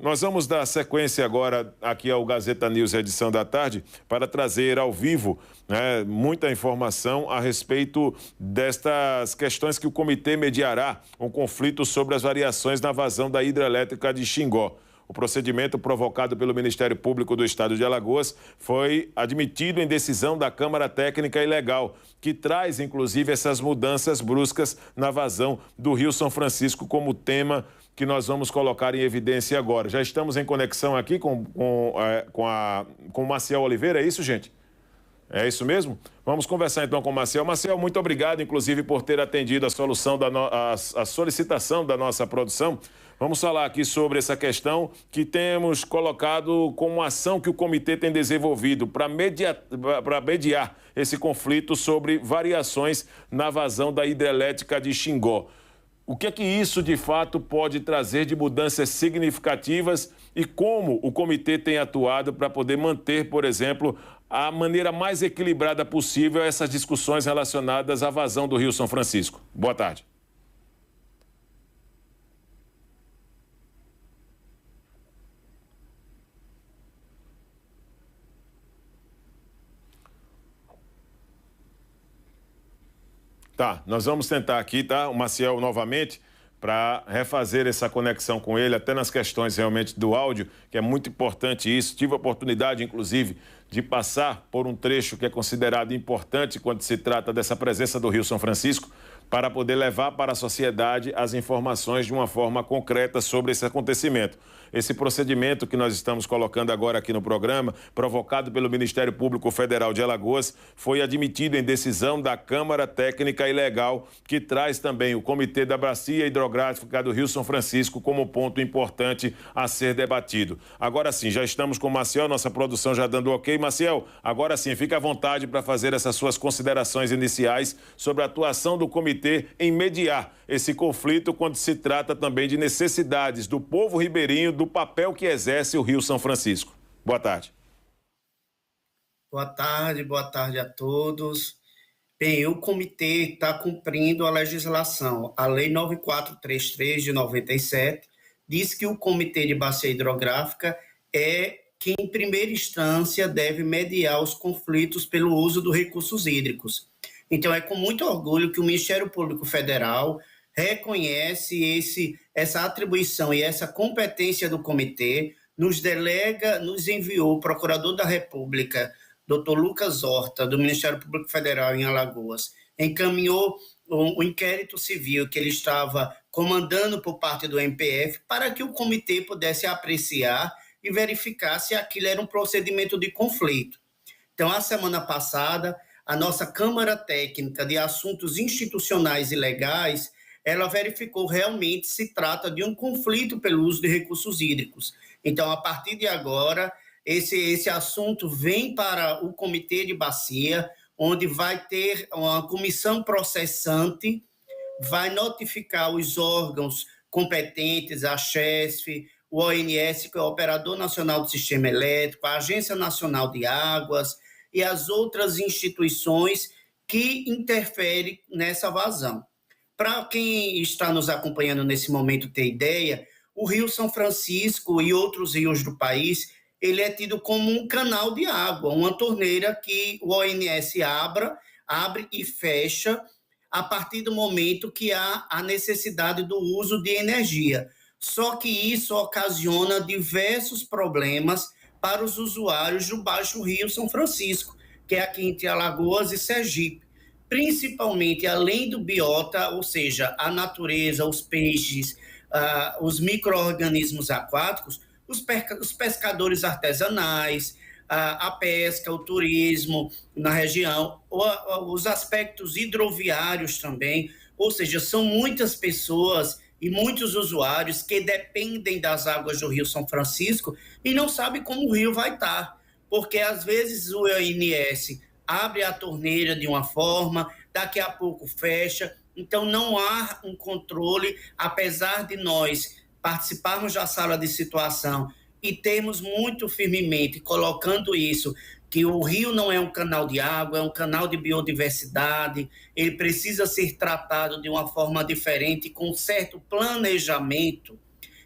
nós vamos dar sequência agora aqui ao Gazeta News, edição da tarde, para trazer ao vivo, né, muita informação a respeito destas questões que o comitê mediará um conflito sobre as variações na vazão da hidrelétrica de Xingó. O procedimento provocado pelo Ministério Público do Estado de Alagoas foi admitido em decisão da Câmara Técnica Ilegal, que traz, inclusive, essas mudanças bruscas na vazão do Rio São Francisco como tema que nós vamos colocar em evidência agora. Já estamos em conexão aqui com o Maciel Oliveira, é isso, gente? É isso mesmo? Vamos conversar então com o Maciel. Maciel, muito obrigado, inclusive, por ter atendido a solicitação da nossa produção. Vamos falar aqui sobre essa questão que temos colocado como ação que o comitê tem desenvolvido para mediar esse conflito sobre variações na vazão da hidrelétrica de Xingó. O que é que isso, de fato, pode trazer de mudanças significativas e como o comitê tem atuado para poder manter, por exemplo, a maneira mais equilibrada possível essas discussões relacionadas à vazão do Rio São Francisco? Boa tarde. Tá, nós vamos tentar aqui, tá, o Maciel novamente, para refazer essa conexão com ele, até nas questões realmente do áudio, que é muito importante isso. Tive a oportunidade, inclusive, de passar por um trecho que é considerado importante quando se trata dessa presença do Rio São Francisco, para poder levar para a sociedade as informações de uma forma concreta sobre esse acontecimento. Esse procedimento que nós estamos colocando agora aqui no programa, provocado pelo Ministério Público Federal de Alagoas, foi admitido em decisão da Câmara Técnica Ilegal, que traz também o Comitê da Bacia Hidrográfica do Rio São Francisco como ponto importante a ser debatido. Agora sim, já estamos com o Maciel, nossa produção já dando ok. Maciel, agora sim, fique à vontade para fazer essas suas considerações iniciais sobre a atuação do comitê em mediar esse conflito quando se trata também de necessidades do povo ribeirinho, do papel que exerce o Rio São Francisco. Boa tarde. Boa tarde a todos. Bem, o comitê está cumprindo a legislação. A Lei 9433 de 97 diz que o Comitê de Bacia Hidrográfica é que, em primeira instância, deve mediar os conflitos pelo uso dos recursos hídricos. Então, é com muito orgulho que o Ministério Público Federal reconhece essa atribuição e essa competência do comitê, nos enviou o Procurador da República, Dr. Lucas Horta, do Ministério Público Federal em Alagoas, encaminhou o inquérito civil que ele estava comandando por parte do MPF para que o comitê pudesse apreciar e verificar se aquilo era um procedimento de conflito. Então, a semana passada, a nossa Câmara Técnica de Assuntos Institucionais e Legais, ela verificou realmente se trata de um conflito pelo uso de recursos hídricos. Então, a partir de agora, esse assunto vem para o Comitê de Bacia, onde vai ter uma comissão processante, vai notificar os órgãos competentes, a CHESF, o ONS, que é o Operador Nacional do Sistema Elétrico, a Agência Nacional de Águas e as outras instituições que interferem nessa vazão. Para quem está nos acompanhando nesse momento ter ideia, o Rio São Francisco e outros rios do país, ele é tido como um canal de água, uma torneira que o ONS abre e fecha a partir do momento que há a necessidade do uso de energia. Só que isso ocasiona diversos problemas para os usuários do Baixo Rio São Francisco, que é aqui entre Alagoas e Sergipe. Principalmente, além do biota, ou seja, a natureza, os peixes, os micro-organismos aquáticos, os pescadores artesanais, a pesca, o turismo na região, os aspectos hidroviários também, ou seja, são muitas pessoas e muitos usuários que dependem das águas do Rio São Francisco e não sabem como o rio vai estar, porque às vezes o ONS abre a torneira de uma forma, daqui a pouco fecha, então não há um controle, apesar de nós participarmos da sala de situação e termos muito firmemente colocando isso, que o rio não é um canal de água, é um canal de biodiversidade, ele precisa ser tratado de uma forma diferente, com certo planejamento.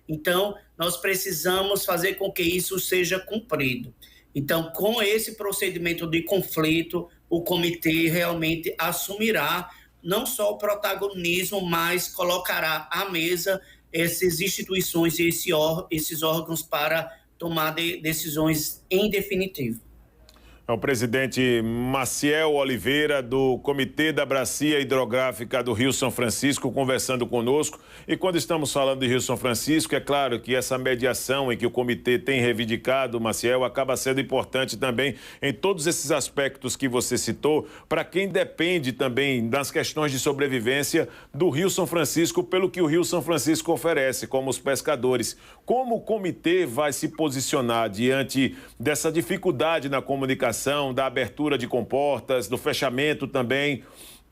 Então, nós precisamos fazer com que isso seja cumprido. Então, com esse procedimento de conflito, o comitê realmente assumirá não só o protagonismo, mas colocará à mesa essas instituições e esses órgãos para tomar decisões em definitivo. É o presidente Maciel Oliveira, do Comitê da Bacia Hidrográfica do Rio São Francisco, conversando conosco. E quando estamos falando de Rio São Francisco, é claro que essa mediação em que o comitê tem reivindicado, Maciel, acaba sendo importante também em todos esses aspectos que você citou, para quem depende também das questões de sobrevivência do Rio São Francisco, pelo que o Rio São Francisco oferece, como os pescadores. Como o comitê vai se posicionar diante dessa dificuldade na comunicação, da abertura de comportas, do fechamento também,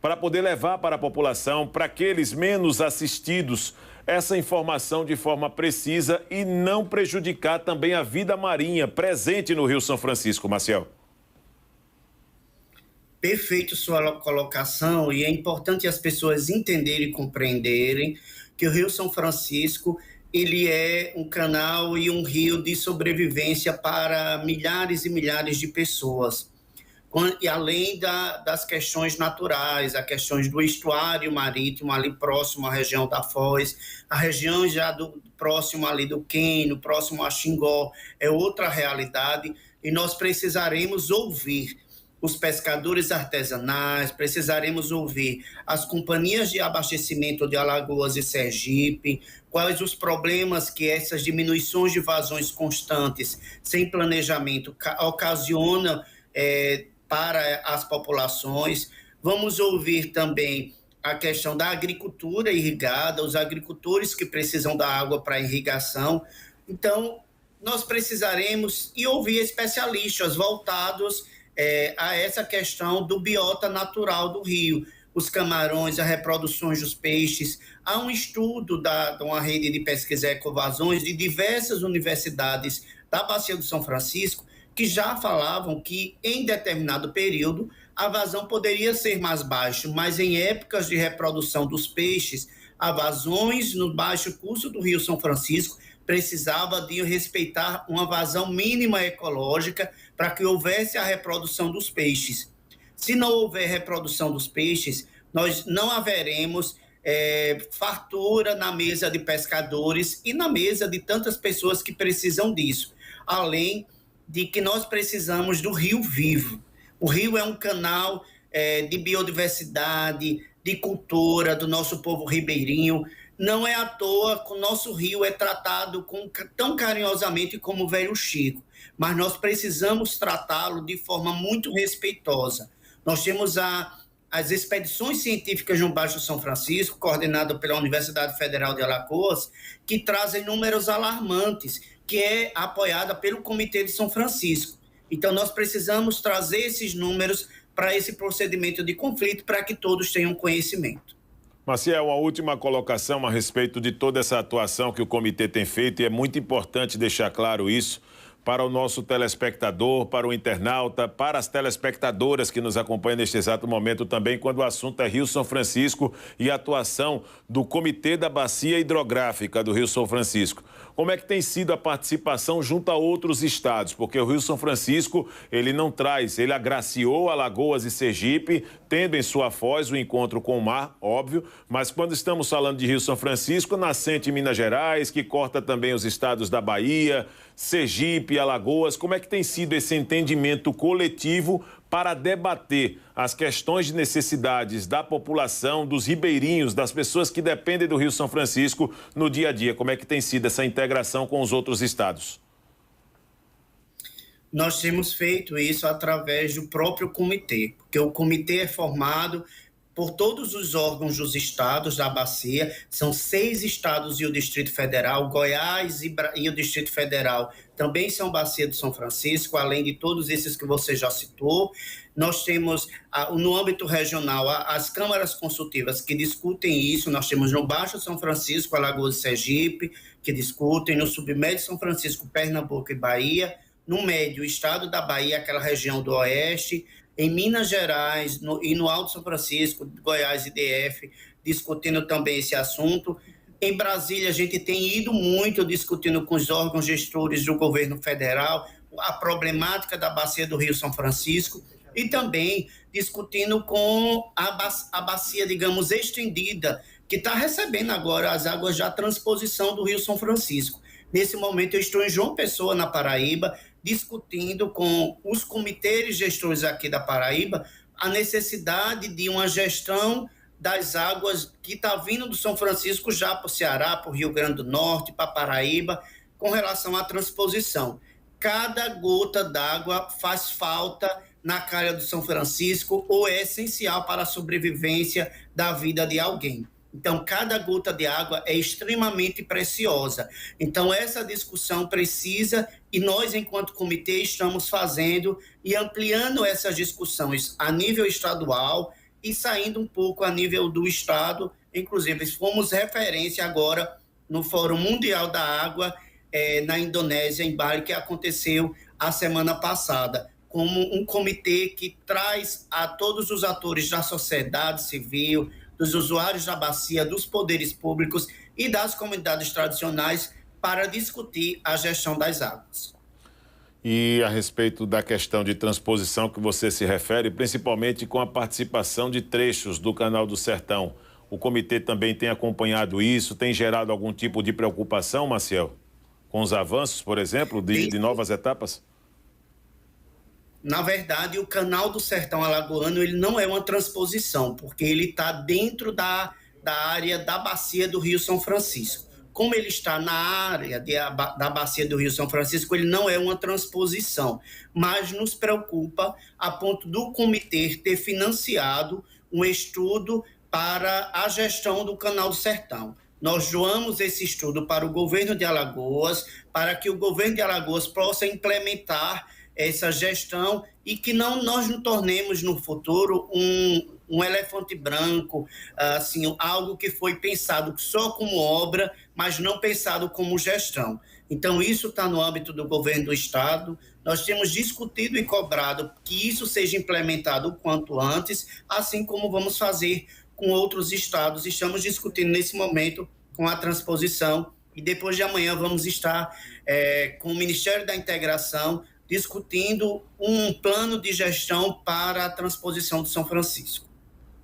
para poder levar para a população, para aqueles menos assistidos, essa informação de forma precisa e não prejudicar também a vida marinha presente no Rio São Francisco, Maciel? Perfeito sua colocação, e é importante as pessoas entenderem e compreenderem que o Rio São Francisco ele é um canal e um rio de sobrevivência para milhares e milhares de pessoas. E além das questões naturais, as questões do estuário marítimo ali próximo à região da Foz, a região já próximo ali do Quênio, próximo a Xingó, é outra realidade, e nós precisaremos ouvir os pescadores artesanais, precisaremos ouvir as companhias de abastecimento de Alagoas e Sergipe, quais os problemas que essas diminuições de vazões constantes, sem planejamento, ocasionam para as populações. Vamos ouvir também a questão da agricultura irrigada, os agricultores que precisam da água para irrigação. Então, nós precisaremos ouvir especialistas voltados a essa questão do biota natural do rio, os camarões, as reproduções dos peixes. Há um estudo de uma rede de pesquisa ecovazões de diversas universidades da Bacia do São Francisco que já falavam que em determinado período a vazão poderia ser mais baixa, mas em épocas de reprodução dos peixes, as vazões no baixo curso do Rio São Francisco precisava de respeitar uma vazão mínima ecológica para que houvesse a reprodução dos peixes. Se não houver reprodução dos peixes, nós não haveremos fartura na mesa de pescadores e na mesa de tantas pessoas que precisam disso. Além de que nós precisamos do rio vivo. O rio é um canal de biodiversidade, de cultura do nosso povo ribeirinho. Não é à toa que o nosso rio é tratado tão carinhosamente como o Velho Chico, mas nós precisamos tratá-lo de forma muito respeitosa. Nós temos as expedições científicas no Baixo São Francisco, coordenada pela Universidade Federal de Alagoas, que trazem números alarmantes, que é apoiada pelo Comitê de São Francisco. Então, nós precisamos trazer esses números para esse procedimento de conflito, para que todos tenham conhecimento. Maciel, a última colocação a respeito de toda essa atuação que o comitê tem feito, e é muito importante deixar claro isso para o nosso telespectador, para o internauta, para as telespectadoras que nos acompanham neste exato momento também, quando o assunto é Rio São Francisco e a atuação do Comitê da Bacia Hidrográfica do Rio São Francisco. Como é que tem sido a participação junto a outros estados? Porque o Rio São Francisco, ele agraciou Alagoas e Sergipe, tendo em sua foz o encontro com o mar, óbvio, mas quando estamos falando de Rio São Francisco, nascente em Minas Gerais, que corta também os estados da Bahia, Sergipe, Alagoas, como é que tem sido esse entendimento coletivo para debater as questões de necessidades da população, dos ribeirinhos, das pessoas que dependem do Rio São Francisco no dia a dia? Como é que tem sido essa integração com os outros estados? Nós temos feito isso através do próprio comitê, porque o comitê é formado por todos os órgãos dos estados da bacia, são 6 estados e o Distrito Federal, Goiás e o Distrito Federal também são bacia do São Francisco, além de todos esses que você já citou. Nós temos, no âmbito regional, as câmaras consultivas que discutem isso. Nós temos no Baixo São Francisco, Alagoas e Sergipe, que discutem, no Submédio São Francisco, Pernambuco e Bahia, no Médio, o estado da Bahia, aquela região do Oeste, em Minas Gerais e no Alto São Francisco, Goiás e DF, discutindo também esse assunto. Em Brasília, a gente tem ido muito discutindo com os órgãos gestores do governo federal a problemática da bacia do Rio São Francisco e também discutindo com a bacia, digamos, estendida, que está recebendo agora as águas da transposição do Rio São Francisco. Nesse momento, eu estou em João Pessoa, na Paraíba, discutindo com os comitês gestores aqui da Paraíba a necessidade de uma gestão das águas que está vindo do São Francisco já para o Ceará, para o Rio Grande do Norte, para a Paraíba, com relação à transposição. Cada gota d'água faz falta na calha do São Francisco ou é essencial para a sobrevivência da vida de alguém. Então, cada gota de água é extremamente preciosa. Então, essa discussão precisa, e nós, enquanto comitê, estamos fazendo e ampliando essas discussões a nível estadual e saindo um pouco a nível do Estado. Inclusive, fomos referência agora no Fórum Mundial da Água, na Indonésia, em Bali, que aconteceu a semana passada, como um comitê que traz a todos os atores da sociedade civil, dos usuários da bacia, dos poderes públicos e das comunidades tradicionais para discutir a gestão das águas. E a respeito da questão de transposição que você se refere, principalmente com a participação de trechos do Canal do Sertão, o comitê também tem acompanhado isso, tem gerado algum tipo de preocupação, Maciel? Com os avanços, por exemplo, de novas etapas? Na verdade, o Canal do Sertão Alagoano ele não é uma transposição, porque ele está dentro da área da bacia do Rio São Francisco. Como ele está na área da bacia do Rio São Francisco, ele não é uma transposição, mas nos preocupa a ponto do comitê ter financiado um estudo para a gestão do Canal do Sertão. Nós doamos esse estudo para o governo de Alagoas, para que o governo de Alagoas possa implementar essa gestão e que nós não tornemos no futuro um elefante branco, assim, algo que foi pensado só como obra, mas não pensado como gestão. Então, isso está no âmbito do governo do Estado. Nós temos discutido e cobrado que isso seja implementado o quanto antes, assim como vamos fazer com outros estados. Estamos discutindo nesse momento com a transposição e depois de amanhã vamos estar com o Ministério da Integração discutindo um plano de gestão para a transposição de São Francisco.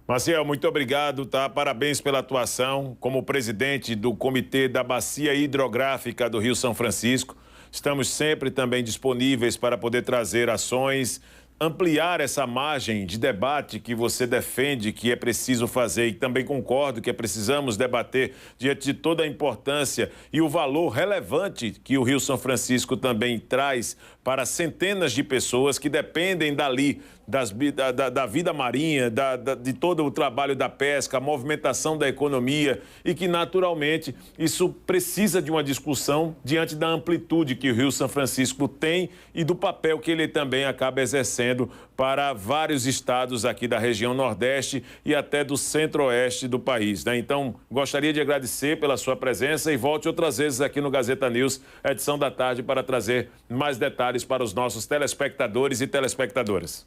Maciel, muito obrigado, tá? Parabéns pela atuação como presidente do Comitê da Bacia Hidrográfica do Rio São Francisco. Estamos sempre também disponíveis para poder trazer ações, ampliar essa margem de debate que você defende que é preciso fazer, e também concordo que precisamos debater diante de toda a importância e o valor relevante que o Rio São Francisco também traz para centenas de pessoas que dependem dali, da vida marinha, de todo o trabalho da pesca, a movimentação da economia, e que naturalmente isso precisa de uma discussão diante da amplitude que o Rio São Francisco tem e do papel que ele também acaba exercendo para vários estados aqui da região Nordeste e até do Centro-Oeste do país, né? Então, gostaria de agradecer pela sua presença e volte outras vezes aqui no Gazeta News, edição da tarde, para trazer mais detalhes para os nossos telespectadores e telespectadoras.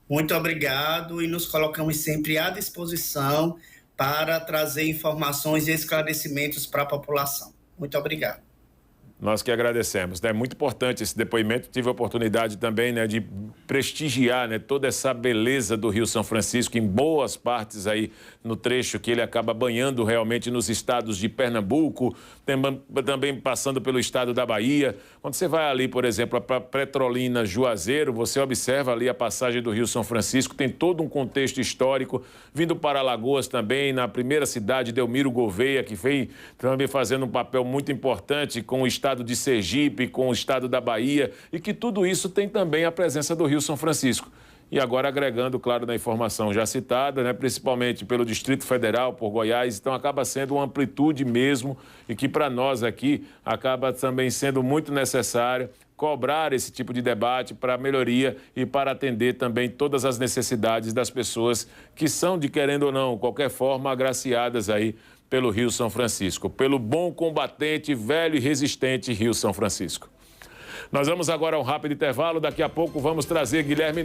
Muito obrigado e nos colocamos sempre à disposição para trazer informações e esclarecimentos para a população. Muito obrigado. Nós que agradecemos, né? Muito importante esse depoimento. Tive a oportunidade também, né, de prestigiar, né, toda essa beleza do Rio São Francisco em boas partes aí no trecho que ele acaba banhando realmente nos estados de Pernambuco, também passando pelo estado da Bahia. Quando você vai ali, por exemplo, para Petrolina, Juazeiro, você observa ali a passagem do Rio São Francisco, tem todo um contexto histórico, vindo para Alagoas também, na primeira cidade, Delmiro Gouveia, que vem também fazendo um papel muito importante com o estado de Sergipe, com o estado da Bahia, e que tudo isso tem também a presença do Rio São Francisco. E agora agregando, claro, na informação já citada, né, principalmente pelo Distrito Federal, por Goiás, então acaba sendo uma amplitude mesmo, e que para nós aqui acaba também sendo muito necessário cobrar esse tipo de debate para melhoria e para atender também todas as necessidades das pessoas que são, de querendo ou não, qualquer forma, agraciadas aí pelo Rio São Francisco, pelo bom combatente, velho e resistente Rio São Francisco. Nós vamos agora a um rápido intervalo, daqui a pouco vamos trazer Guilherme